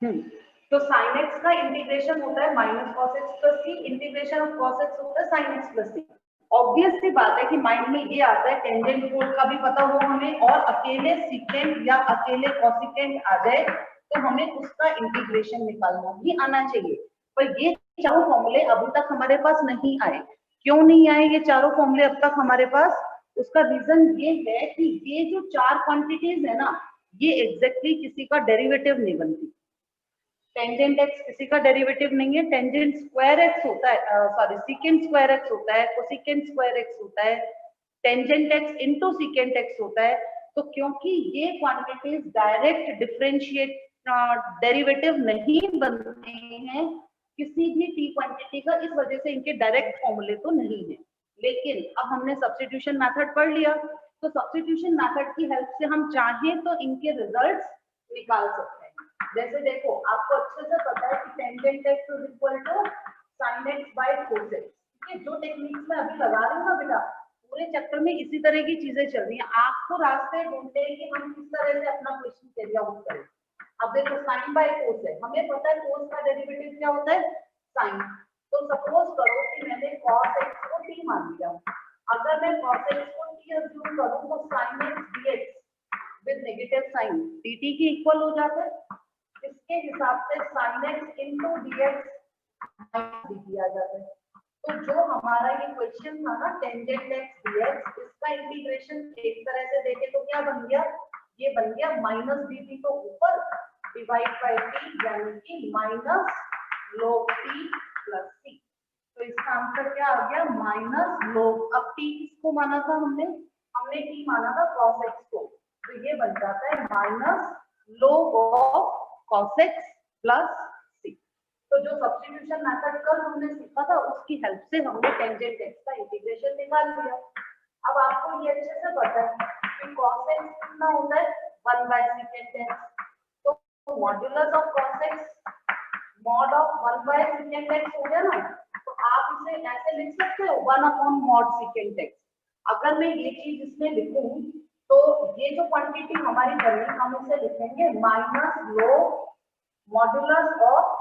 तो sin x का integration होता है minus cos x plus C, integration of cos x होता है sin x plus C. Obvious सी बात है कि माइंड में ये आता है टेंजेंट कोड का भी पता हो हमें, और अकेले सिकेंड या अकेले कॉसिकेंड आ जाए तो हमें उसका इंटीग्रेशन निकालना भी आना चाहिए। पर ये चारों फॉर्मूले अभी तक हमारे पास नहीं आए। क्यों नहीं आए ये चारों फॉर्मूले अब तक हमारे पास? उसका रीजन ये है कि ये जो चार क्वांटिटीज है ना, ये एग्जैक्टली किसी का डेरिवेटिव नहीं बनती। टेंजेंट एक्स किसी का डेरिवेटिव नहीं है, टेंजेंट स्क्वायर एक्स होता है, सॉरी सीकेंट स्क्वायर एक्स होता है, कोसिकेंट स्क्वायर एक्स होता है, tangent x into secant x होता है। तो क्योंकि ये क्वांटिटीज डायरेक्ट डिफरेंशिएट डेरिवेटिव नहीं बनते हैं किसी भी टी क्वांटिटी का, इस वजह से इनके डायरेक्ट फॉर्मूले तो नहीं है। लेकिन अब हमने सब्स्टिट्यूशन मेथड पढ़ लिया, तो सब्स्टिट्यूशन मेथड की हेल्प से हम चाहें तो इनके रिजल्ट्स निकाल सकते हैं। जैसे देखो, आपको अच्छे से पता है कि tangent x is equal to sin x by cos x। ठीक है, जो टेक्निक्स मैं अभी लगा रही हूँ ना बेटा, पूरे चैप्टर में इसी तरह की चीजें चल रही हैं। आपको रास्ते ढूंढते हैं कि हम किस तरह से अपना क्वेश्चन कैरी आउट करें। अब देखो, sin बाय cos है, हमें पता है cos का डेरिवेटिव क्या होता है, sin। तो सपोज करो कि मैंने cos x को t मान लिया। अगर मैं cos x को t अज्यूम करूं तो sin x dx with negative sine dt के इक्वल हो जाता है। इसके हिसाब से sin x into dx dt आ जाता है। तो जो हमारा ये क्वेश्चन था ना टेंजेंट x dx, इसका इंटीग्रेशन एक तरह से देखे तो क्या बन गया, ये बन गया माइनस dt को ऊपर डिवाइड बाय t, यानी कि minus log t plus c। तो इसका आंसर क्या आ गया, माइनस log। अब t किसको माना था हमने t माना था cos x को, तो ये बन जाता है minus log of cos x plus c। तो जो सब्स्टिट्यूशन मेथड कल हमने सीखा था उसकी हेल्प से हमने टेंजेंट x का इंटीग्रेशन निकाल लिया। अब आपको ये अच्छे से पता है कि cos x कितना होता है, 1 बाय सेकेंड x। तो modulus of cos x mod of 1 by second x हो गया ना, तो आप इसे ऐसे लिख सकते हो 1 अपॉन मॉड सेकेंड x। अगर मैं ये चीज इसमें लिखूं तो ये जो क्वांटिटी हमारी बनी, हम इसे लिखेंगे minus log modulus of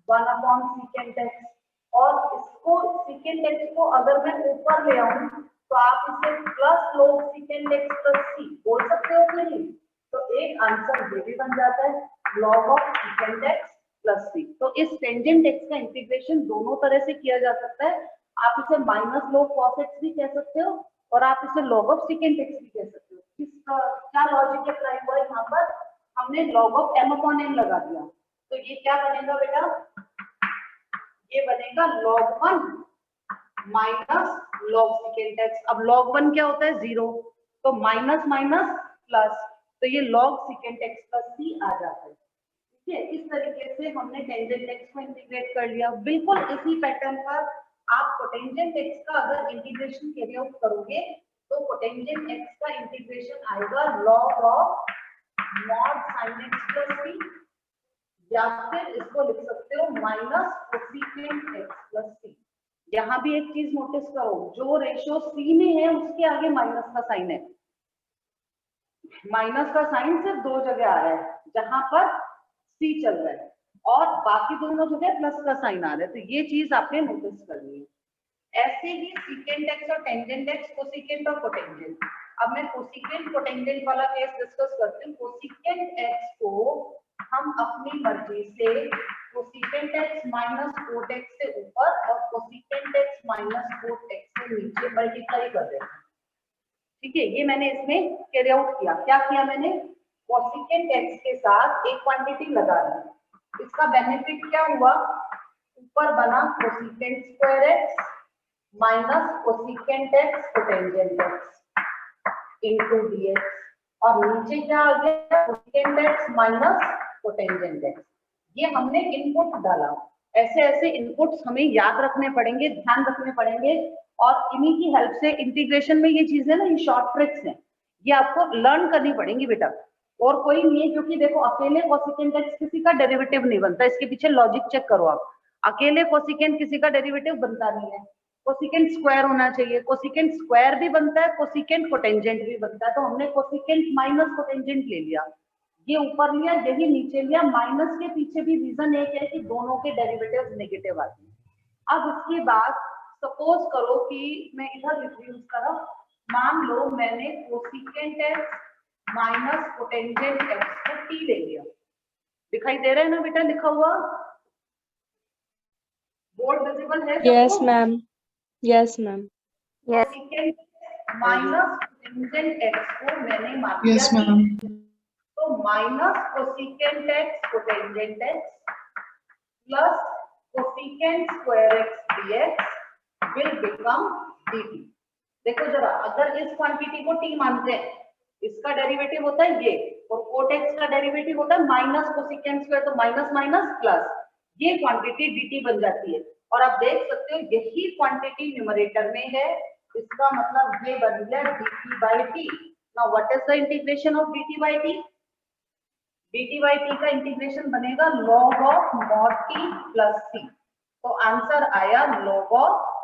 1 upon second x. और इसको सेकेंड एक्स को अगर मैं ऊपर ले आऊं तो आप इसे plus log secant x plus C बोल सकते हो कि नहीं। तो एक आंसर ये भी बन जाता है log of secant x plus C. तो इस टेंजेंट एक्स का इंटीग्रेशन दोनों तरह से किया जा सकता है। आप इसे माइनस log cos x भी कह सकते हो और आप इसे log ऑफ सेकेंड एक्स भी कह सकते हो। किसका क्या लॉजिक अप्लाई हुआ है यहाँ पर, हमने log of m upon n लगा दिया। तो ये क्या बनेगा बेटा, ये बनेगा log 1 minus log secant x. अब log 1 क्या होता है, 0, तो माइनस माइनस प्लस, तो ये log सेकेंड एक्स प्लस सी आ जाता है। ठीक है, इस तरीके से हमने टेंजेंट एक्स को इंटीग्रेट कर लिया। बिल्कुल इसी पैटर्न पर आप कोटेंजेंट एक्स का अगर इंटीग्रेशन कैरी आउट करोगे तो कोटेंजेंट एक्स का इंटीग्रेशन आएगा log of mod sin x plus C, या फिर इसको लिख सकते हो minus cosecant x plus C. यहाँ भी एक चीज नोटिस करो, जो रेशियो सी में है उसके आगे माइनस का साइन है। माइनस का साइन सिर्फ दो जगह आ रहा है जहां पर सी चल रहा है, और बाकी दोनों जगह प्लस का साइन आ रहा है। तो ये चीज आपने नोटिस करनी है। ऐसे ही सीकेंट एक्स और टेंजेंट एक्स, कोसेकेंट और कोटेंजेंट। अब मैं कोसेकेंट कोटेंजेंट वाला केस डिस्कस करती हूँ। कोसेकेंट एक्स को हम अपनी मर्जी से cosecant x minus cot x से ऊपर और cosecant x minus cot x से नीचे मल्टीप्लाई कर देते हैं। ठीक है, ये मैंने इसमें कैरी आउट किया। क्या किया मैंने, कोसेकेंट एक्स के साथ एक क्वांटिटी लगा दी। इसका बेनिफिट क्या हुआ, ऊपर बना cosecant square x minus cosecant x cotangent x into dx, और नीचे क्या आ गया, cosecant x minus cotangent x. ये हमने इनपुट डाला। ऐसे ऐसे इनपुट्स हमें याद रखने पड़ेंगे, ध्यान रखने पड़ेंगे, और इन्हीं की हेल्प से इंटीग्रेशन में ये चीजें ना, ये शॉर्ट ट्रिक्स हैं, ये आपको लर्न करनी पड़ेंगी बेटा। और कोई नहीं है, क्योंकि देखो अकेले कोसेकेंट एक्स किसी का डेरिवेटिव नहीं बनता, इसके पीछे लॉजिक चेक करो आप। अकेले कोसेकेंट किसी का डेरिवेटिव बनता नहीं है, कोसेकेंट स्क्वायर होना चाहिए। कोसेकेंट स्क्वायर भी बनता है, कोसेकेंट कोटेंजेंट भी बनता है, तो हमने कोसेकेंट माइनस कोटेंजेंट ले लिया। ये ऊपर लिया, यही नीचे लिया। माइनस के पीछे भी रीजन एक है कि दोनों के डेरिवेटिव्स नेगेटिव आते हैं। अब इसके बाद सपोज करो कि मैं इधर लिख रही हूँ इसका, मान लो मैंने cosecant x minus cotangent x को टी ले लिया। दिखाई दे रहा है ना बेटा लिखा हुआ? बोर्ड विजिबल है सबको? Yes ma'am, yes ma'am. Cosecant minus cotangent x को मैंने मान लिया यस मैम। तो minus cosecant x cotangent x plus cosecant square x dx will become dt। देखो जरा, अगर इस क्वांटिटी को t मानते हैं, इसका डेरिवेटिव होता है ये, और कोट एक्स का डेरिवेटिव होता है माइनस कोसिकेंट स्क्वायर, तो माइनस माइनस प्लस, ये क्वांटिटी dt बन जाती है। और आप देख सकते हो यही क्वांटिटी न्यूमरेटर में है, इसका मतलब ये बन गया dt by t। Now what is the integration of dt by t? dt by t का इंटीग्रेशन बनेगा log of mod t plus c। तो आंसर आया log of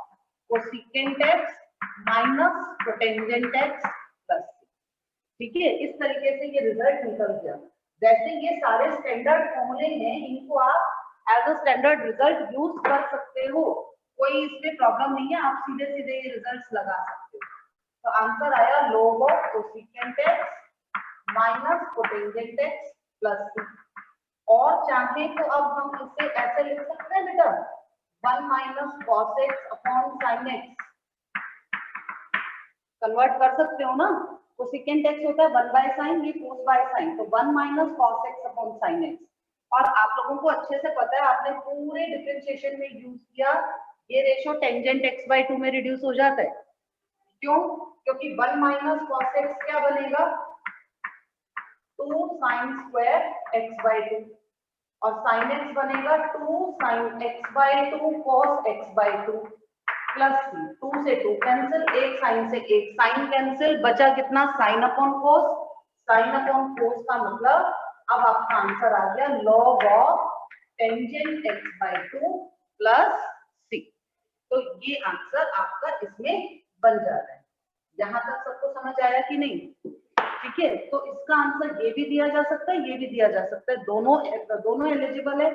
cosecant x minus cotangent x plus c। ठीक है, इस तरीके से ये रिजल्ट निकल गया। वैसे ये सारे स्टैंडर्ड फॉर्मूले हैं, इनको आप as a standard result use कर सकते हो, कोई इसमें प्रॉब्लम नहीं है, आप सीधे सीधे ये रिजल्ट्स लगा सकते हो। तो आंसर आया log of cosecant x minus cotangent x plus c। और चाहे तो अब हम इसे ऐसे लिख सकते हैं बेटा, 1 minus cos x upon sine x, convert कर सकते हो ना। कोसिकेंट एक्स होता है 1 बाय साइन, ये कोस बाय साइन, तो 1 minus cos x upon sine x. और आप लोगों को अच्छे से पता है, आपने पूरे डिफरेंशिएशन में यूज किया, ये रेशो टेंजेंट एक्स बाय 2 में रिड्यूस हो जाता है। क्यों? क्योंकि 1 माइनस कॉस एक्स क्या बनेगा, 2 साइन स्क्वायर एक्स बाय 2, और साइन एक्स बनेगा 2 sine x by 2 cos x by 2 plus 2 से 2 कैंसिल, एक साइन से एक साइन कैंसिल, बचा कितना, sine upon cos. Sine upon cos का मतलब अब आपका आंसर आ गया log of tangent x by 2 plus c। तो ये आंसर आपका इसमें बन जा रहा है। यहां तक सबको समझ आया कि नहीं? ठीक है, तो इसका आंसर ये भी दिया जा सकता है, ये भी दिया जा सकता है, दोनों एलिजिबल है।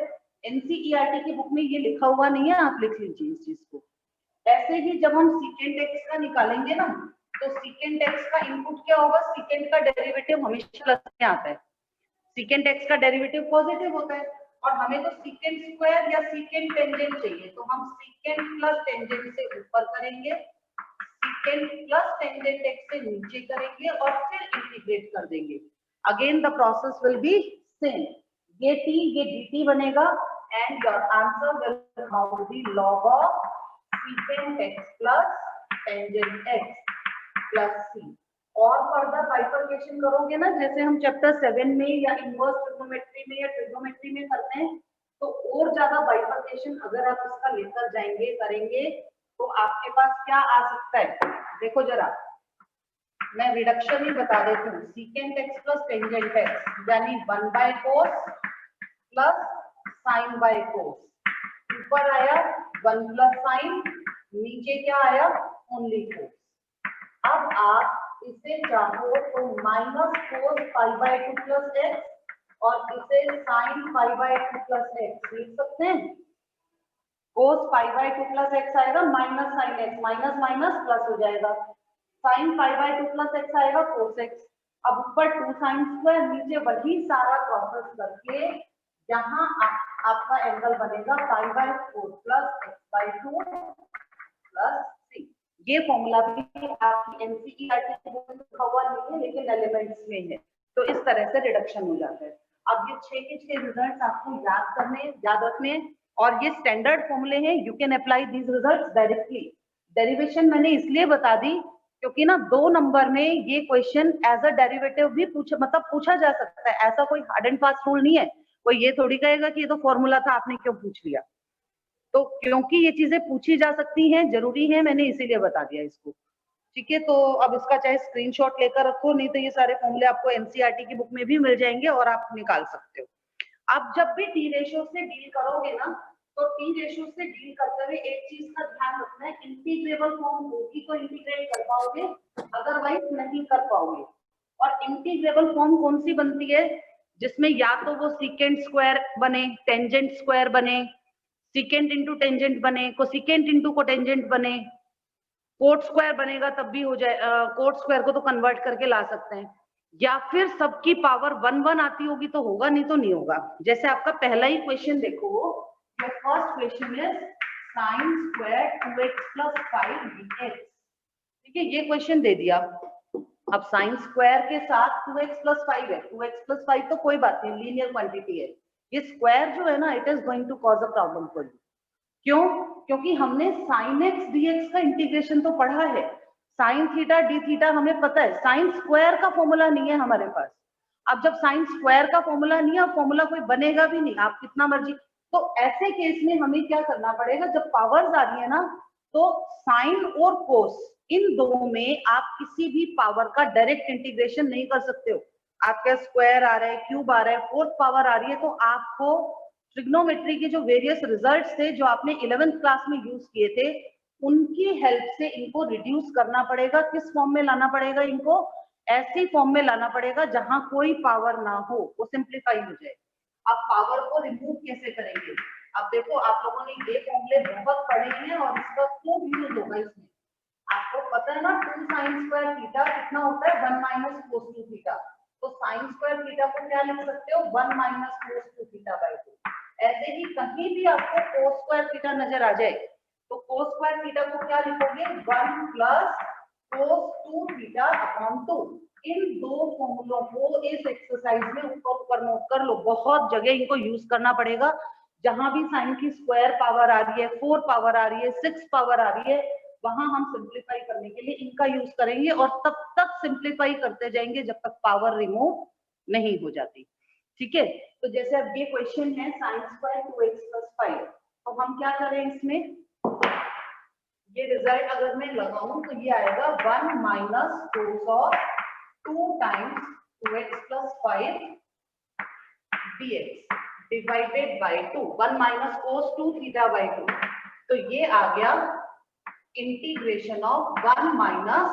एनसीईआरटी की बुक में ये लिखा हुआ नहीं है, आप लिख लीजिए इस चीज को। ऐसे ही जब हम सीकेंट एक्स का निकालेंगे ना, तो सीकेंट एक्स का इनपुट क्या होगा, सीकेंट का डेरिवेटिव हमेशा प्लस में आता है, सीकेंट एक्स का डेरिवेटिव पॉजिटिव होता है, और हमें तो सीकेंट स्क्वायर या सीकेंट टेंजेंट चाहिए, तो हम सीकेंट प्लस टेंजेंट से ऊपर करेंगे, सीकेंट प्लस टेंजेंट एक्स से नीचे करेंगे, और फिर इंटीग्रेट कर देंगे। Again the process will be same, ये t ये dt बनेगा, and your answer will come be log of secant x plus tangent x plus c। और फर्दर बाइफरकेशन करोगे ना, जैसे हम चैप्टर 7 में या इनवर्स ट्रिग्नोमेट्री में या ट्रिग्नोमेट्री में करते हैं, तो और ज्यादा बाइफरकेशन अगर आप इसका लेकर जाएंगे करेंगे, तो आपके पास क्या आ सकता है, देखो जरा, मैं रिडक्शन ही बता देती हूँ। Secant x plus tangent x यानी 1 by cos plus sign by cos, ऊपर आया 1 प्लस साइन, नीचे क्या आया, ओनली कोस। अब आप इसे चाहो तो minus cos pi by 2 plus x, और इसे sine pi by 2 plus x लिख सकते हैं। कोस पाई बाय 2 प्लस एक्स आएगा minus sine x, minus minus plus हो जाएगा, sine pi by 2 plus x आएगा कोस एक्स। अब ऊपर 2 साइन स्क्वायर, नीचे वही सारा प्रोसेस करके यहाँ आपका एंगल बनेगा pi by 4 plus x by 2 plus c। ये फॉर्मूला भी आपकी एनसीईआरटी की बुक में लिखा हुआ नहीं है, लेकिन एलिमेंट्स में है, तो इस तरह से रिडक्शन हो जाता है। अब ये 6 के 6 रिजल्ट्स आपको याद करने, याद रखने, और ये स्टैंडर्ड फॉर्मूले हैं, you can apply these results directly. Derivation मैंने इसलिए बता दी क्योंकि ना 2 नंबर में ये क्वेश्चन एज अ डेरिवेटिव भी पूछा जा सकता है, ऐसा कोई हार्ड एंड फास्ट रूल नहीं है। कोई ये थोड़ी कहेगा कि ये तो फॉर्मूला था, आपने क्यों पूछ लिया। तो क्योंकि ये चीजें पूछी जा सकती हैं, जरूरी है, मैंने इसीलिए बता दिया इसको। ठीक है, तो अब इसका चाहे स्क्रीनशॉट लेकर रखो, नहीं तो ये सारे फॉर्मूले आपको एनसीईआरटी की बुक में भी मिल जाएंगे और आप निकाल सकते हो। अब जब भी टी रेशियो से डील करोगे ना, तो टी रेशियो से डील करते हुए एक चीज का ध्यान रखना है, इंटीग्रेबल फॉर्म होगी तो इंटीग्रेट कर पाओगे, अदरवाइज नहीं कर पाओगे। और इंटीग्रेबल फॉर्म कौन सी बनती है, जिसमें या तो वो सीकेंट स्क्वायर बने, टेंजेंट स्क्वायर बने, सीकेंट इंटू टेंजेंट बने, कोसिकेंट इंटू कोटेंजेंट बने, कोट स्क्वायर बनेगा तब भी हो जाए, कोट स्क्वायर को तो कन्वर्ट करके ला सकते हैं, या फिर सबकी पावर 1 आती होगी तो होगा, नहीं तो नहीं होगा। जैसे आपका पहला ही क्वेश्चन देखो, your first question is sin square 2x + 5 dx। ठीक है, ये क्वेश्चन दे दिया। अब साइन स्क्वायर के साथ 2x + 5 है, 2x + 5 तो कोई बात नहीं, लीनियर क्वांटिटी है। ये स्क्वायर जो है ना, it is going to cause a problem for you. क्यों? क्योंकि हमने sin x dx का इंटीग्रेशन तो पढ़ा है, sin थीटा d थीटा हमें पता है, sin स्क्वायर का फॉर्मूला नहीं है हमारे पास। अब जब sin स्क्वायर का फॉर्मूला नहीं है, अब फॉर्मूला कोई बनेगा भी नहीं, आप कितना मर्जी। तो ऐसे केस में हमें क्या करना पड़ेगा, जब पावर्स आ रही है ना, तो साइन और कोस इन दो में आप किसी भी पावर का डायरेक्ट इंटीग्रेशन नहीं कर सकते हो। आपका स्क्वायर आ रहा है, क्यूब आ रहा है, फोर्थ पावर आ रही है, तो आपको ट्रिग्नोमेट्री के जो वेरियस रिजल्ट्स थे जो आपने 11th क्लास में यूज किए थे, उनकी हेल्प से इनको रिड्यूस करना पड़ेगा। किस फॉर्म में लाना पड़ेगा इनको? ऐसी फॉर्म में लाना पड़ेगा जहां कोई पावर ना हो, वो सिंप्लीफाई हो जाए। अब पावर को रिमूव कैसे करेंगे? अब देखो, आप लोगों ने ये फॉर्मूले बहुत पढ़े हैं और इसका खूब यूज होगा इसमें। आपको पता है ना 2 sin स्क्वायर थीटा कितना होता है, 1 - cos 2 थीटा। तो sin स्क्वायर थीटा को क्या लिख सकते हो, 1 - cos 2 थीटा/2। ऐसे ही कहीं भी आपको cos स्क्वायर थीटा नजर आ जाए तो cos स्क्वायर थीटा को क्या लिखोगे, 1 + cos 2 थीटा/2। इन दो फॉर्मूलों को इस एक्सरसाइज में ऊपर नोट कर लो, बहुत जगह इनको यूज करना पड़ेगा। जहां भी साइन की स्क्वायर पावर आ रही है, 4 पावर आ रही है, 6 पावर आ रही है, वहां हम सिंप्लीफाई करने के लिए इनका यूज करेंगे, और तब तक सिंप्लीफाई करते जाएंगे जब तक पावर रिमूव नहीं हो जाती। ठीक है, तो जैसे अब ये क्वेश्चन है sin स्क्वायर 2x + 5, तो हम क्या करें इसमें, ये रिजल्ट अगर मैं लगाऊं तो ये आएगा 1 - cos 2 × 2x + 5 dx divided by 2, 1 - cos 2 थीटा/2। तो ये आ गया इंटीग्रेशन ऑफ 1/2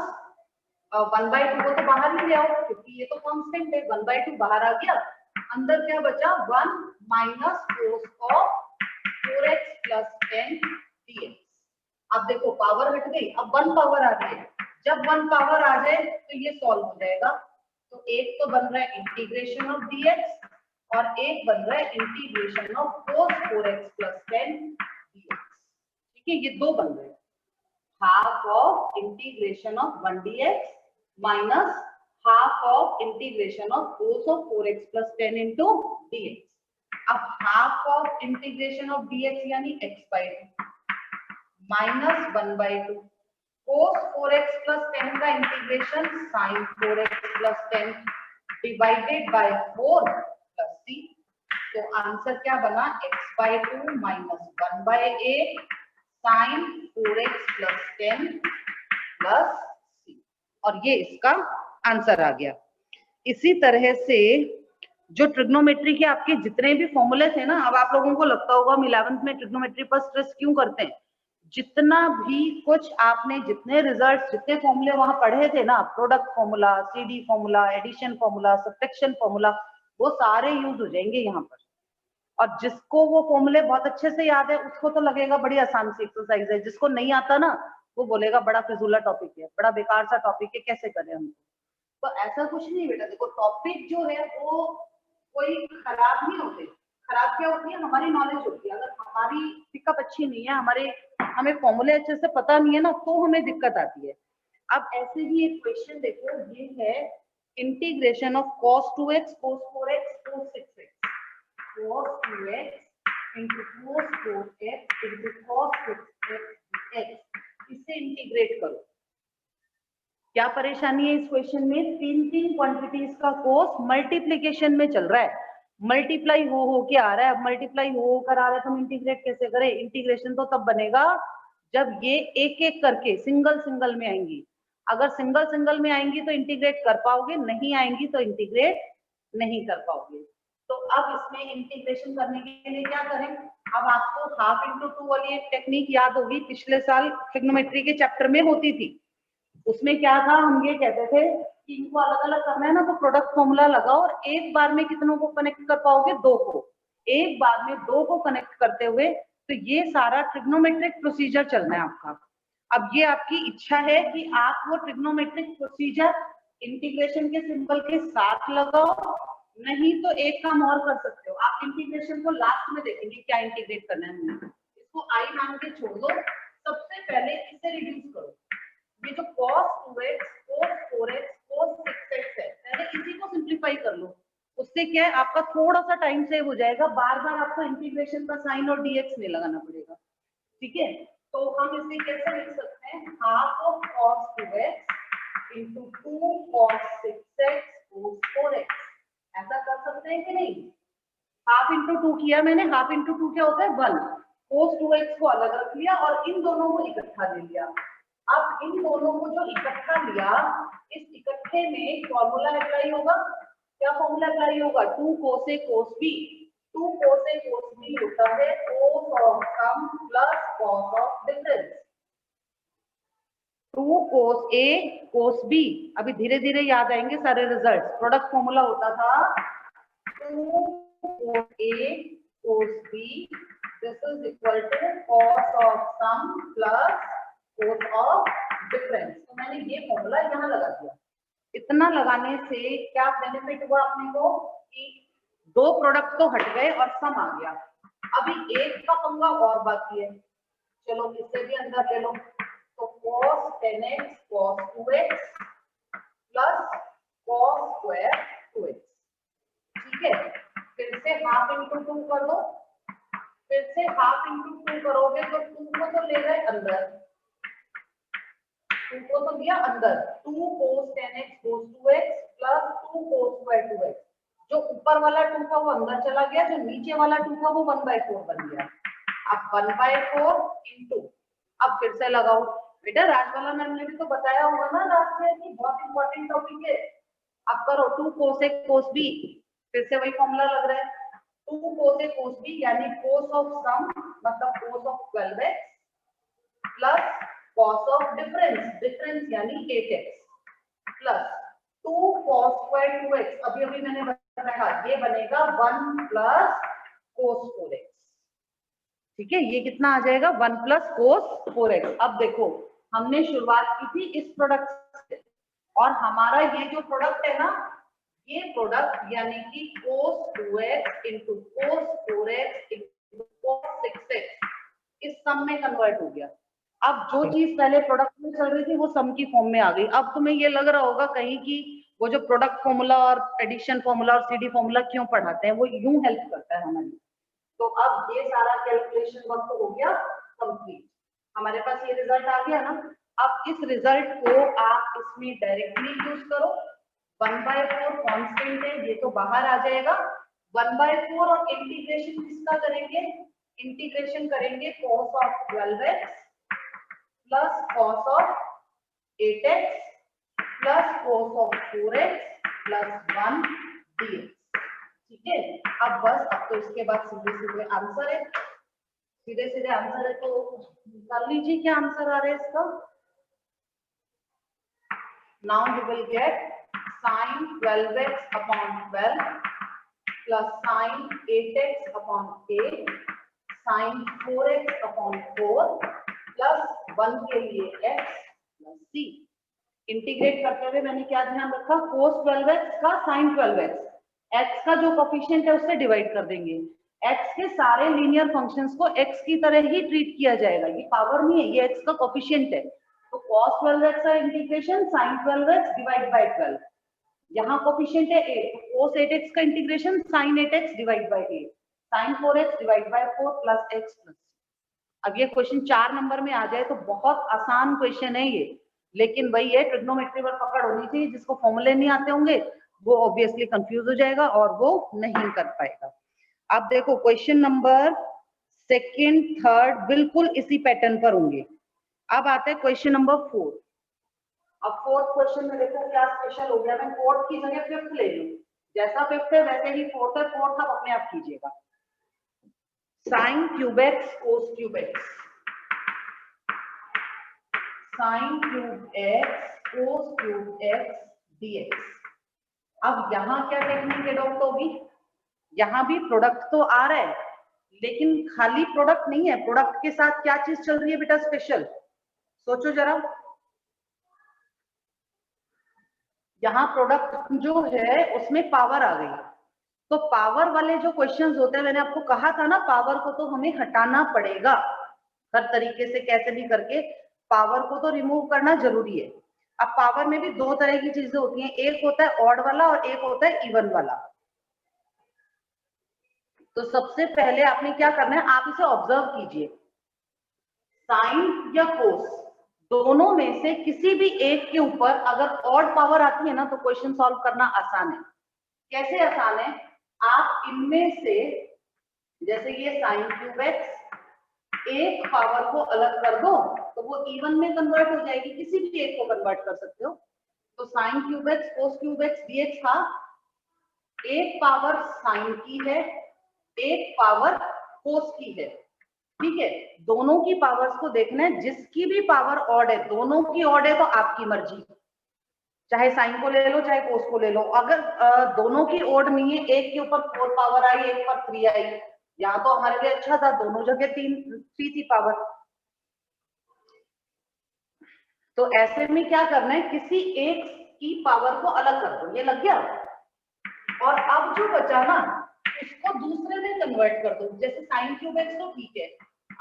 को तो बाहर ही ले आओ क्योंकि ये तो कांस्टेंट है, 1/2 बाहर आ गया, अंदर क्या बचा, 1 - cos of 4x + 10 dx। अब देखो पावर हट गई, अब 1 पावर आ गई। जब 1 पावर आ जाए तो ये सॉल्व हो जाएगा। तो एक तो बन रहा है इंटीग्रेशन ऑफ dx और एक बन रहा है integration of cos 4x + 10 dx। ठीक है, ये दो बन रहे हैं, half of integration of 1 dx minus half of integration of cos of 4x + 10 into dx। अब half of integration of dx यानी x/2 minus 1/2 cos 4x + 10 का integration sin 4x + 10 divided by 4 + c। तो आंसर क्या बना, x/2 minus 1/8 sin 4x + 10 + c, और ये इसका answer आ गया। इसी तरह से जो ट्रिग्नोमेट्री के आपके जितने भी फॉर्मूले थे ना, अब आप लोगों को लगता होगा हम 11th में ट्रिग्नोमेट्री पर स्ट्रेस क्यों करते हैं, जितना भी कुछ आपने, जितने रिजल्ट्स, जितने फॉर्मूले वहां पढ़े थे ना, product formula, CD formula, addition formula, subtraction formula, वो सारे यूज हो जाएंगे यहाँ पर। और जिसको वो फॉर्मूले बहुत अच्छे से याद है उसको तो लगेगा बड़ी आसान सी एक्सरसाइज है, जिसको नहीं आता ना वो बोलेगा बड़ा फिजूला टॉपिक है, बड़ा बेकार सा टॉपिक है, कैसे करें हम। तो ऐसा कुछ नहीं बेटा, देखो टॉपिक जो है वो कोई खराब नहीं होते। खराब क्या होती है, हमारी नॉलेज होती है। अगर हमारी पिकअप अच्छी नहीं है, हमें फॉर्मूले अच्छे से पता नहीं है ना, तो हमें दिक्कत आती है। अब ऐसे ही एक क्वेश्चन देखो, ये है integration of cos 2x cos 4x cos 6x cos 2x into cos 4x into cos 6x dx। इसे इंटीग्रेट करो। क्या परेशानी है इस क्वेश्चन में, तीन क्वांटिटीज का कोस मल्टीप्लीकेशन में चल रहा है, मल्टीप्लाई हो के आ रहा है। अब मल्टीप्लाई हो कर आ रहा है तो हम इंटीग्रेट कैसे करें, इंटीग्रेशन तो तब बनेगा जब ये एक एक करके सिंगल सिंगल में आएंगी। अगर सिंगल सिंगल में आएंगी तो इंटीग्रेट कर पाओगे, नहीं आएंगी तो इंटीग्रेट नहीं कर पाओगे। तो अब इसमें इंटीग्रेशन करने के लिए क्या करें, अब आपको 1/2 × 2 वाली एक टेक्निक याद होगी, पिछले साल ट्रिग्नोमेट्री के चैप्टर में होती थी। उसमें क्या था, हम ये कहते थे कि इनको अलग अलग करना है ना, तो प्रोडक्ट फॉर्मूला लगाओ और एक बार में कितनों को कनेक्ट कर पाओगे, 2 को। एक बार में 2 को कनेक्ट करते हुए तो ये सारा ट्रिग्नोमेट्रिक प्रोसीजर चलना है आपका। अब ये आपकी इच्छा है कि आप वो ट्रिग्नोमेट्रिक प्रोसीजर इंटीग्रेशन के सिंबल के साथ लगाओ, नहीं तो एक काम और कर सकते हो, आप इंटीग्रेशन को लास्ट में देखेंगे क्या इंटीग्रेट करना है। इसको आई मान के छोड़ दो, सबसे पहले इसे रिड्यूस करो। ये जो cos 2x, cos 4x, cos 6x है, पहले इसी को सिंप्लीफाई कर लो। उससे क्या है, आपका थोड़ा सा टाइम सेव हो जाएगा, बार बार आपको इंटीग्रेशन का साइन और dx नहीं लगाना पड़ेगा। ठीक है, तो हम इसे कैसे लिख सकते हैं, half of cos 2x into 2 cos 6x cos 4x, ऐसा कर सकते हैं कि नहीं। हाफ इंटू 2 किया मैंने, हाफ इंटू 2 क्या होता है 1, cos 2x को अलग रख लिया और इन दोनों को इकट्ठा ले लिया। अब इन दोनों को जो इकट्ठा लिया, इस इकट्ठे में फॉर्मूला अप्लाई होगा। क्या फॉर्मूला अप्लाई होगा, 2 cos a cos b। 2 cos a cos b होता है cos of sum plus cos of difference. 2 cos a cos b, अभी धीरे धीरे याद आएंगे सारे रिजल्ट्स। प्रोडक्ट फॉर्मूला होता था 2 cos a cos b, this is equal to cos of sum plus cos of difference. तो मैंने ये फॉर्मूला यहाँ लगा दिया। इतना लगाने से क्या बेनिफिट हुआ अपने को कि 2 प्रोडक्ट तो हट गए और सम आ गया। अभी एक का पंगा और बाकी है, चलो इसे भी अंदर ले लो। तो cos 10x cos 2x plus cos square 2x, ठीक है। फिर से हाफ इंटू 2 कर दो, फिर से हाफ इंटू 2 करोगे तो 2 को तो ले गए अंदर, 2 को तो दिया अंदर, 2 cos 10x cos 2x plus 2 cos square 2x। जो ऊपर वाला 2 था वो अंदर चला गया, जो नीचे वाला 2 था वो 1/4 बन गया। अब 1/4 इंटू, अब फिर से लगाओ बेटा, राजवाला मैम ने भी तो बताया होगा ना लास्ट में कि बहुत इंपॉर्टेंट टॉपिक है। अब करो 2 cos a cos b, फिर से वही फॉर्मूला लग रहा है 2 cos a cos b यानी cos ऑफ सम मतलब cos of 12x plus cos of difference, difference यानी 8x plus 2 cos square 2x, अभी अभी मैंने बताया ये बनेगा 1 प्लस cos 4x। ठीक है, ये कितना आ जाएगा 1 प्लस cos 4x। अब देखो हमने शुरुआत की थी इस प्रोडक्ट से, और हमारा ये जो प्रोडक्ट है ना, ये प्रोडक्ट यानी कि cos 2x into cos 4x into cos 6x इस सम में कन्वर्ट हो गया। अब जो चीज पहले प्रोडक्ट में चल रही थी वो सम की फॉर्म में आ गई। अब तुम्हें ये लग रहा होगा कहीं कि वो जो प्रोडक्ट फॉर्मूला और एडिशन फॉर्मूला और सीडी फॉर्मूला क्यों पढ़ाते हैं, वो यूं हेल्प करता है हमारी। तो अब ये सारा कैलकुलेशन वर्क हो गया कंप्लीट, हमारे पास ये रिजल्ट आ गया ना। अब इस रिजल्ट को आप इसमें डायरेक्टली यूज करो। 1/4 कांस्टेंट है, ये तो बाहर आ जाएगा। 1/4 और इंटीग्रेशन किसका करेंगे, इंटीग्रेशन करेंगे cos of 12x plus cos of 8x plus cos of 4x plus 1 dx। ठीक है, अब बस अब तो इसके बाद सीधे सीधे आंसर है, सीधे सीधे आंसर है, तो कर लीजिए क्या आंसर आ रहा है इसका। Now you will get sin 12x upon 12 plus sin 8x upon 8 sin 4x upon 4 plus 1 के लिए x plus c। इंटीग्रेट करते हुए मैंने क्या ध्यान रखा, cos 12x का sin 12x, x का जो कोफिशिएंट है उससे डिवाइड कर देंगे। x के सारे लीनियर फंक्शंस को x की तरह ही ट्रीट किया जाएगा, ये पावर नहीं है, ये x का कोफिशिएंट है। तो cos 12x का integration sin 12x divide by 12, यहाँ कोफिशिएंट है 8, तो cos 8x का integration sin 8x divide by 8, sin 4x divide by 4 plus x plus. अब ये क्वेश्चन 4 नंबर में आ जाए तो बहुत आसान क्वेश्चन है ये, लेकिन वही है ट्रिग्नोमेट्री पर पकड़ होनी चाहिए। जिसको फॉर्मूले नहीं आते होंगे वो ऑब्वियसली कंफ्यूज हो जाएगा और वो नहीं कर पाएगा। अब देखो क्वेश्चन नंबर 2nd 3rd बिल्कुल इसी पैटर्न पर होंगे। अब आते हैं क्वेश्चन नंबर 4। अब 4th क्वेश्चन में देखो क्या स्पेशल हो गया, मैं 4th की जगह 5th ले लूं, जैसा 5th है वैसे ही 4th है, 4th आप अपने आप कीजिएगा। sin cube x cos cube x, sine cube x cos cube x dx। अब यहाँ क्या टेक्निक एडॉप्ट होगी, यहाँ भी प्रोडक्ट तो आ रहा है लेकिन खाली प्रोडक्ट नहीं है, प्रोडक्ट के साथ क्या चीज चल रही है बेटा स्पेशल, सोचो जरा। यहाँ प्रोडक्ट जो है उसमें पावर आ गई, तो पावर वाले जो क्वेश्चंस होते हैं, मैंने आपको कहा था ना पावर को तो हमें हटाना पड़ेगा हर तरीके से, कैसे भी करके पावर को तो रिमूव करना जरूरी है। अब पावर में भी दो तरह की चीजें होती हैं, एक होता है ऑड वाला और एक होता है इवन वाला। तो सबसे पहले आपने क्या करना है, आप इसे ऑब्जर्व कीजिए, साइन या कोस दोनों में से किसी भी एक के ऊपर अगर ऑड पावर आती है ना तो क्वेश्चन सॉल्व करना आसान है। कैसे आसान है, आप इनमें से जैसे ये साइन क्यूब एक्स, एक पावर को अलग कर दो तो वो इवन में कन्वर्ट हो जाएगी, किसी भी एक को कन्वर्ट कर सकते हो। तो sine cube x cos cube x dx था, एक पावर साइन की है एक पावर कोस की है, ठीक है। दोनों की पावर्स को देखना है, जिसकी भी पावर ऑड है, दोनों की ऑड है तो आपकी मर्जी, चाहे साइन को ले लो चाहे कोस को ले लो। अगर दोनों की ऑड नहीं है, एक के ऊपर 4 पावर आई एक पर 3 आई, यहाँ तो हमारे लिए अच्छा था, दोनों जगह 3 थी पावर। तो ऐसे में क्या करना है, किसी एक की पावर को अलग कर दो, ये लग गया। और अब जो बचा ना उसको दूसरे में कन्वर्ट कर दो, जैसे साइन क्यूब एक्स तो ठीक है,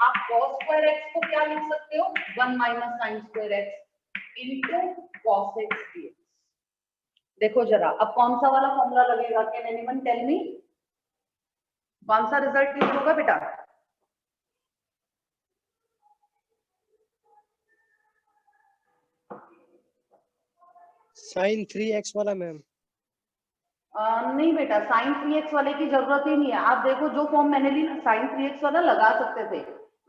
आप cos स्क्वायर एक्स को क्या लिख सकते हो, 1 minus sine square x into cos x dx। देखो जरा अब कौन सा वाला फॉर्मूला लगेगा, कैन एनीवन टेल मी कौन सा रिजल्ट यूज होगा बेटा? साइन 3x वाला मैम। नहीं बेटा, साइन 3x वाले की जरूरत ही नहीं है। आप देखो जो फॉर्म मैंने ली ना, साइन 3x वाला लगा सकते थे,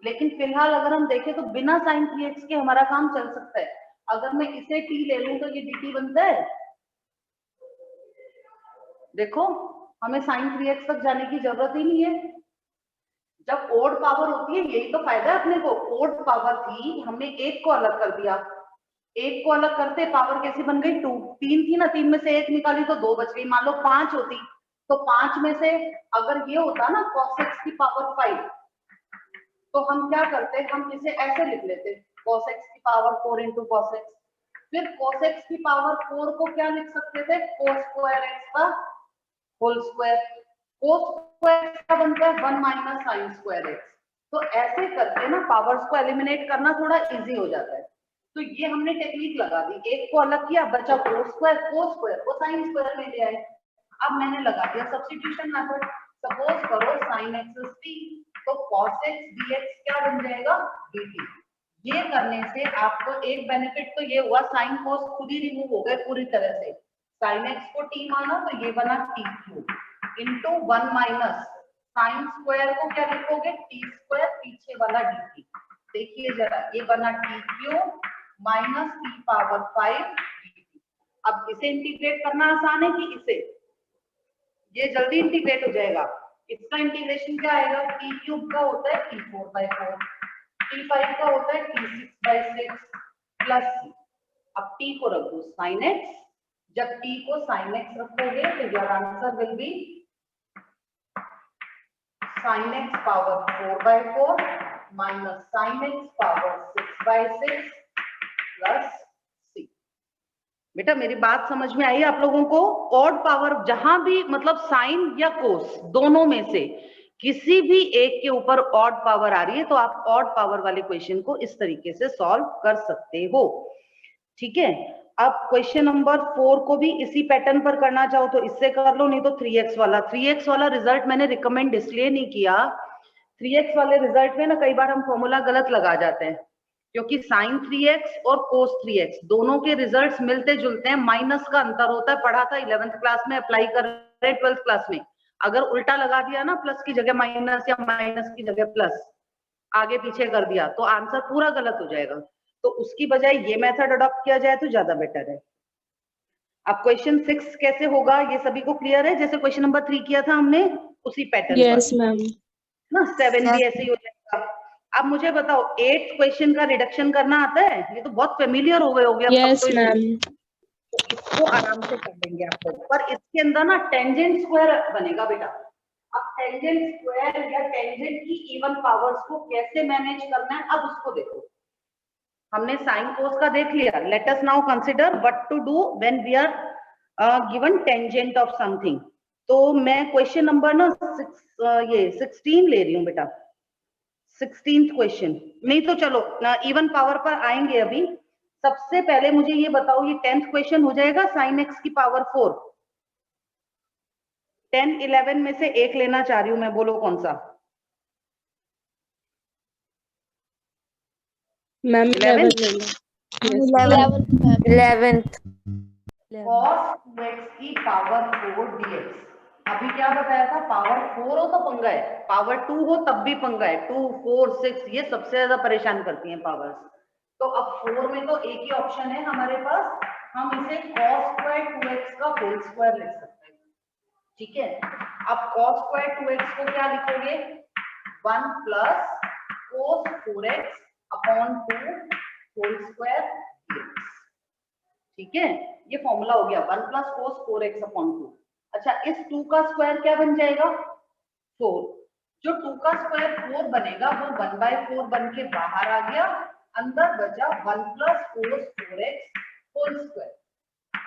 लेकिन फिलहाल अगर हम देखें तो बिना साइन 3x के हमारा काम चल सकता है। अगर मैं इसे t ले लूं तो ये dt बनता है। देखो हमें साइन 3x तक जाने की जरूरत ही नहीं है। जब ओड पावर होती है यही तो फायदा है अपने को, ओड पावर थी हमने एक को अलग कर दिया, एक को अलग करते पावर कैसी बन गई 2, 3 थी ना, 3 में से एक निकाली तो 2 बच गई। मान लो 5 होती तो 5 में से अगर ये होता ना cos x की पावर 5 तो हम क्या करते, हम इसे ऐसे लिख लेते cos x की पावर 4 इंटू cos x, फिर cos x की पावर 4 को क्या लिख सकते थे, cos स्क्वायर x का होल स्क्वायर, cos स्क्वायर का बनता है 1 माइनस साइन स्क्वायर x। तो ऐसे करके ना पावर्स को एलिमिनेट करना थोड़ा इजी हो जाता है। तो ये हमने टेक्निक लगा दी, एक को अलग किया, बचा cos स्क्वायर को साइन स्क्वायर में ले आए। अब मैंने लगा दिया सब्स्टिट्यूशन मेथड, सपोज करो sin x is t तो cos x dx क्या बन जाएगा dt। ये करने से आपको एक बेनिफिट तो ये हुआ, साइन cos खुद ही रिमूव हो गए पूरी तरह से, sin x को t माना तो ये बना t cube into 1 minus sine square को क्या लिखोगे t स्क्वायर, पीछे वाला dt। देखिए जरा ये बना t cube minus t power 5 dt। अब इसे इंटीग्रेट करना आसान है कि इसे, ये जल्दी इंटीग्रेट हो जाएगा। इसका इंटीग्रेशन क्या आएगा, t क्यूब का होता है t4/4, t5 का होता है t6/6 प्लस c। अब t को रख दो sin x, जब t को sin x रखोगे तो your answer will be sin x power 4/4 minus sin x power 6/6 plus c। बेटा मेरी बात समझ में आई आप लोगों को? ऑड पावर जहां भी मतलब साइन या कोस दोनों में से किसी भी एक के ऊपर ऑड पावर आ रही है तो आप ऑड पावर वाले क्वेश्चन को इस तरीके से सॉल्व कर सकते हो, ठीक है। अब क्वेश्चन नंबर 4 को भी इसी पैटर्न पर करना चाहो तो इससे कर लो, नहीं तो 3x वाला रिजल्ट मैंने रिकमेंड इसलिए नहीं किया, 3x वाले रिजल्ट में ना कई बार हम फॉर्मूला गलत लगा जाते हैं, क्योंकि sin 3x और cos 3x दोनों के रिजल्ट्स मिलते जुलते हैं, माइनस का अंतर होता है। पढ़ा था 11th क्लास में, अप्लाई कर रहे 12th क्लास में। अगर उल्टा लगा दिया ना, प्लस की जगह माइनस या माइनस की जगह प्लस, आगे पीछे कर दिया तो आंसर पूरा गलत हो जाएगा। तो उसकी बजाय ये मेथड अडॉप्ट किया जाए तो ज्यादा बेटर है। अब क्वेश्चन 6 कैसे होगा ये सभी को क्लियर है? जैसे क्वेश्चन नंबर 3 किया था हमने उसी पैटर्न Yes, ma'am. ना 7 भी ऐसे ही हो जाएगा। अब मुझे बताओ 8th क्वेश्चन का रिडक्शन करना आता है? ये तो बहुत फेमिलियर हो गए होगे अब Yes, सबको। ma'am. तो इसको आराम से कर लेंगे आप लोग, पर इसके अंदर ना टेंजेंट स्क्वायर बनेगा बेटा। अब टेंजेंट स्क्वायर या टेंजेंट की इवन पावर्स को कैसे मैनेज करना है, अब उसको देखो। हमने साइन कोस का देख लिया, let us now consider what to do when we are given tangent of something. तो मैं क्वेश्चन नंबर ना 16 ले रही हूँ बेटा, 16th क्वेश्चन। नहीं तो चलो इवन पावर पर आएंगे अभी। सबसे पहले मुझे ये बताओ, ये 10th क्वेश्चन हो जाएगा साइन एक्स की पावर 4। 10, 11 में से एक लेना चाह रही हूं मैं, बोलो कौन सा? Ma'am, 11? 11. Yes. 11th. cos 2x की पावर 4 dx। अभी क्या बताया था? पावर 4 हो तो पंगा है, पावर 2 हो तब भी पंगा है। 2, 4, 6 ये सबसे ज्यादा परेशान करती हैं पावर्स। तो अब 4 में तो एक ही ऑप्शन है हमारे पास, हम इसे cos स्क्वायर 2x का होल स्क्वायर लिख सकते हैं। ठीक है, अब cos स्क्वायर 2x को क्या लिखोगे? 1 plus cos 4x upon 2 whole square dx। ठीक है, ये फॉर्मूला हो गया 1 प्लस cos 4x अपॉन 2। अच्छा, इस 2 का स्क्वायर क्या बन जाएगा? 4। जो 2 का स्क्वायर 4 बनेगा वो 1/4 बन के बाहर आ गया, अंदर बचा 1 plus cos 4x whole square.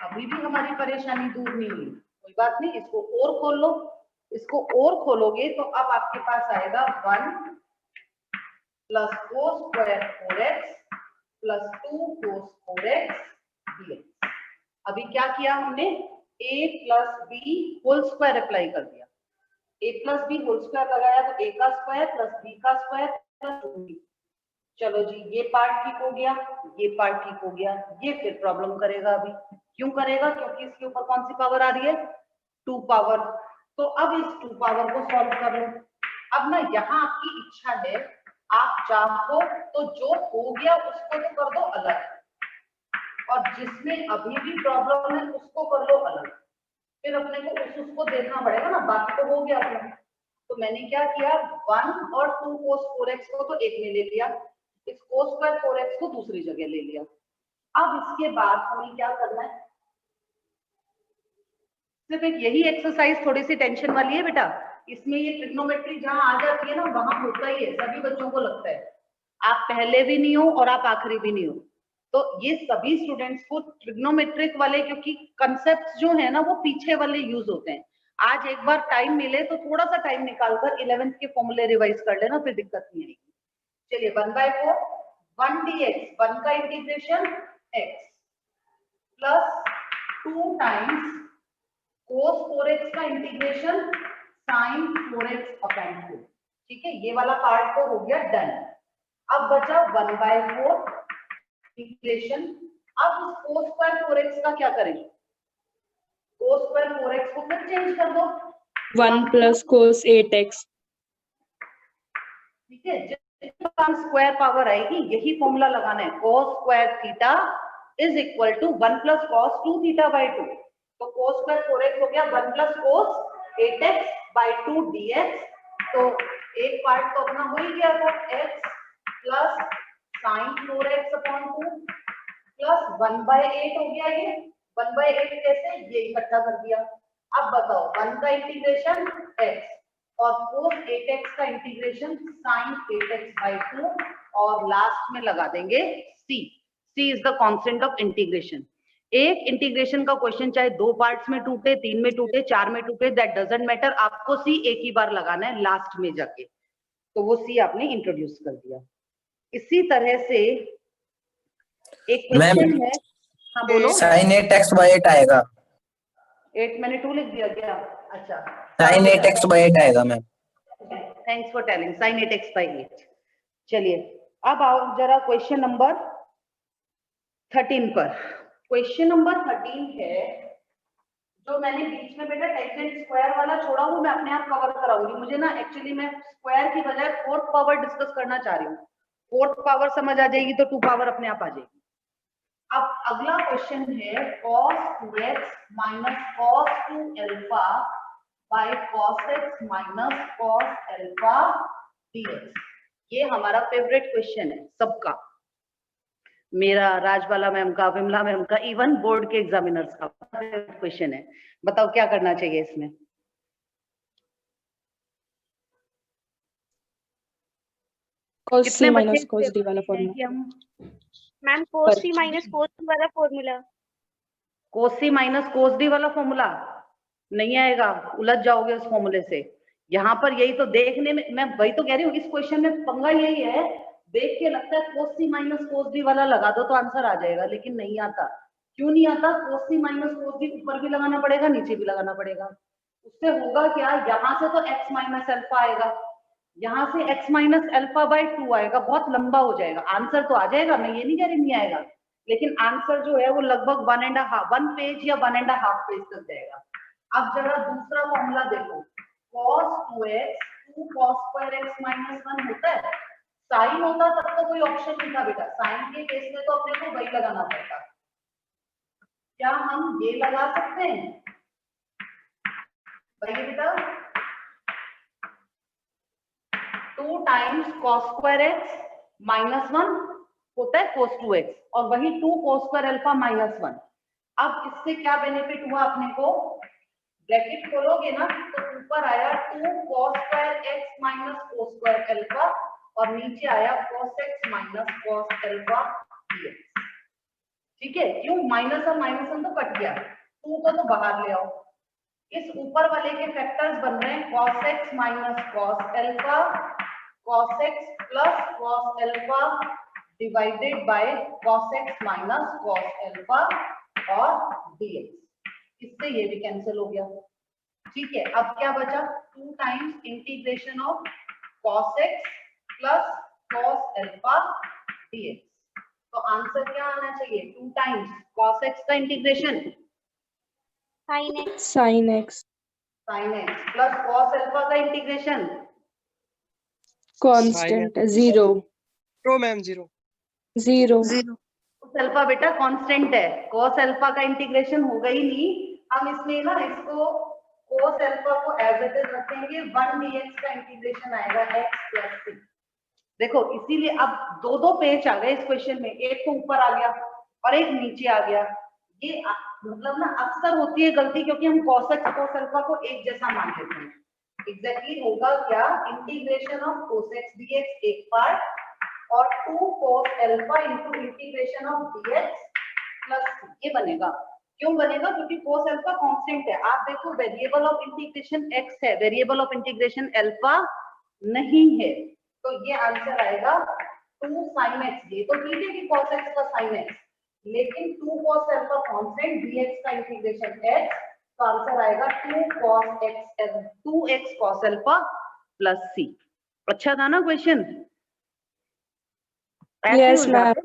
अभी भी हमारी परेशानी दूर नहीं हुई, कोई बात नहीं, इसको और खोल लो। इसको और खोलोगे तो अब आपके पास आएगा 1 plus cos square 4x plus 2 cos 4x dx। अभी क्या किया हमने? a plus B whole square apply कर दिया। a plus B whole square लगाया तो a का स्क्वायर प्लस b का स्क्वायर प्लस 2b। चलो जी, ये पार्ट ठीक हो गया, ये पार्ट ठीक हो गया। ये फिर प्रॉब्लम करेगा अभी। क्यों करेगा? क्योंकि इसके ऊपर कौन सी पावर आ रही है? 2 पावर। तो अब इस 2 पावर को सॉल्व कर लो। अब ना यहाँ आपकी इच्छा है, आप चाहो तो जो हो गया उसको तो कर दो अलग, और जिसमें अभी भी प्रॉब्लम है उसको कर लो अलग। फिर अपने को उसको देखना पड़ेगा ना, बाकी तो हो गया अपना। तो मैंने क्या किया, 1 और 2 cos 4x को तो एक में ले लिया, इस cos स्क्वायर 4x को दूसरी जगह ले लिया। अब इसके बाद हमें क्या करना है? सिर्फ एक यही एक्सरसाइज थोड़ी सी टेंशन वाली है बेटा। इसमें ये ट्रिग्नोमेट्री जहां आ जाती है ना, वहां होता ही है, सभी बच्चों को लगता है। आप पहले भी नहीं हो और आप आखिरी भी नहीं हो। तो ये सभी स्टूडेंट्स को ट्रिग्नोमेट्रिक वाले, क्योंकि कंसेप्ट जो है ना वो पीछे वाले यूज होते हैं। आज एक बार टाइम मिले तो थोड़ा सा टाइम निकालकर 11th के फॉर्मूले रिवाइज कर लेना, फिर दिक्कत नहीं आएगी। चलिए 1/4 1 dx, 1 का integration x plus 2 times cos 4x का इंटीग्रेशन sin 4x अपॉन 2। ठीक है, ये वाला पार्ट तो हो गया डन। अब बचा 1/4 इंटीग्रेशन। अब उस cos स्क्वायर 4x का क्या करें? cos स्क्वायर 4x को फिर चेंज कर दो, 1 plus cos 8x. ठीक है, जितनी स्क्वायर पावर आएगी यही फॉर्मूला लगाना है। cos square theta is equal to 1 plus cos 2 theta by 2। तो cos स्क्वायर 4x हो गया 1 plus cos 8x bye 2 dx। तो एक पार्ट तो अपना हो ही गया था, x plus sin 4x upon 2 plus 1/8 हो गया। ये 1/8 कैसे? ये इकट्ठा कर दिया। अब बताओ 1 का इंटीग्रेशन x और cos 8x का इंटीग्रेशन sin 8x बाय 2, और लास्ट में लगा देंगे c। c is the constant of integration. एक इंटीग्रेशन का क्वेश्चन चाहे 2 पार्ट्स में टूटे, 3 में टूटे, 4 में टूटे, दैट डजंट मैटर, आपको c एक ही बार लगाना है लास्ट में जाके। तो वो c आपने इंट्रोड्यूस कर दिया। इसी तरह से एक क्वेश्चन है, हाँ बोलो। sin 8x by 8 आएगा। 8 मैंने 2 लिख दिया क्या? अच्छा, sin 8x by 8 आएगा ma'am. Thanks for telling, sin 8x by 8। चलिए अब आओ जरा क्वेश्चन नंबर 13 पर। क्वेश्चन नंबर 13 है, जो मैंने बीच में बेटा टेंजेंट स्क्वायर वाला छोड़ा वो मैं अपने आप कवर कराऊंगी। मुझे ना एक्चुअली मैं स्क्वायर की बजाय 4th पावर डिस्कस करना चाह रही हूँ। 4th पावर समझ आ जाएगी तो 2 पावर अपने आप आ जाएगी। अब अगला क्वेश्चन है cos 2x minus cos 2 alpha by cos x minus cos alpha dx। ये हमारा फेवरेट क्वेश्चन है सबका, मेरा, राजबाला मैम का, विमला मैम का, इवन बोर्ड के एग्जामिनर्स का फेवरेट क्वेश्चन है। बताओ क्या करना चाहिए इसमें? cos कितने c बच्चे minus इस cos पे d वाला मानते हैं फॉर्मूला। कि हम ma'am cos c minus cos d वाला formula. cos c minus cos d वाला फॉर्मूला नहीं आएगा, उलझ जाओगे उस फॉर्मूले से। यहाँ पर यही तो देखने में, मैं वही तो कह रही हूँ, इस क्वेश्चन में पंगा यही है, देख के लगता है cos c minus cos d वाला लगा दो तो आंसर आ जाएगा, लेकिन नहीं आता। क्यों नहीं आता? cos c minus cos d ऊपर भी लगाना पड़ेगा, नीचे भी लगाना पड़ेगा। उससे होगा क्या, यहाँ से तो x माइनस अल्फा आएगा, यहाँ से x माइनस अल्फा बाय 2 आएगा, बहुत लंबा हो जाएगा। आंसर तो आ जाएगा, मैं ये नहीं कह रही नहीं आएगा, लेकिन आंसर जो है वो लगभग 1 पेज या 1.5 पेज तक जाएगा। अब जरा दूसरा फॉर्मूला देखो, cos 2x 2 cos square x minus 1 होता है। साइन होता तब तो कोई ऑप्शन नहीं था बेटा, साइन के केस में तो अपने को वही लगाना पड़ता। क्या हम ये लगा सकते हैं? बताइए बेटा, 2 times cos square x minus 1 होता है cos 2x, और वही 2 cos स्क्वायर अल्फा माइनस 1। अब इससे क्या बेनिफिट हुआ अपने को? ब्रैकेट खोलोगे ना तो ऊपर आया 2 cos square x minus cos square alpha, और नीचे आया cos x minus cos alpha dx। ठीक है, क्यों? माइनस और माइनस तो कट गया, 2 को तो बाहर ले आओ। इस ऊपर वाले के फैक्टर्स बन रहे हैं cos x minus cos alpha, cos x plus cos alpha divided by cos x minus cos alpha और dx। इससे ये भी कैंसिल हो गया। ठीक है, अब क्या बचा? 2 times integration of cos x plus cos alpha dx। तो आंसर क्या आना चाहिए? 2 टाइम्स cos x का integration sin x sin x sin x plus cos alpha का integration constant 0 no ma'am 0 0 cos alpha बेटा कांस्टेंट है, cos अल्फा का integration होगा ही नहीं। हम इसमें ना इसको cos अल्फा को एज इट इज रखेंगे, 1 dx का इंटीग्रेशन आएगा x प्लस c। देखो इसीलिए अब दो पेज आ गए इस क्वेश्चन में, एक तो ऊपर आ गया और एक नीचे आ गया। ये मतलब ना अक्सर होती है गलती, क्योंकि हम cos x cos अल्फा को एक जैसा मान लेते हैं। एग्जैक्टली होगा क्या, integration of cos x dx एक पार्ट और 2 cos alpha into integration of dx plus c, ये बनेगा। क्यों बनेगा? क्योंकि cos अल्फा कांस्टेंट है। आप देखो वेरिएबल ऑफ इंटीग्रेशन x है, वेरिएबल ऑफ इंटीग्रेशन अल्फा नहीं है, तो ये आंसर आएगा 2 sin x। ये तो ठीक है कि cos x का sin x, लेकिन 2 cos अल्फा कांस्टेंट, dx का इंटीग्रेशन x, तो आंसर आएगा 2x cos alpha plus c। अच्छा था ना क्वेश्चन? Yes, ma'am.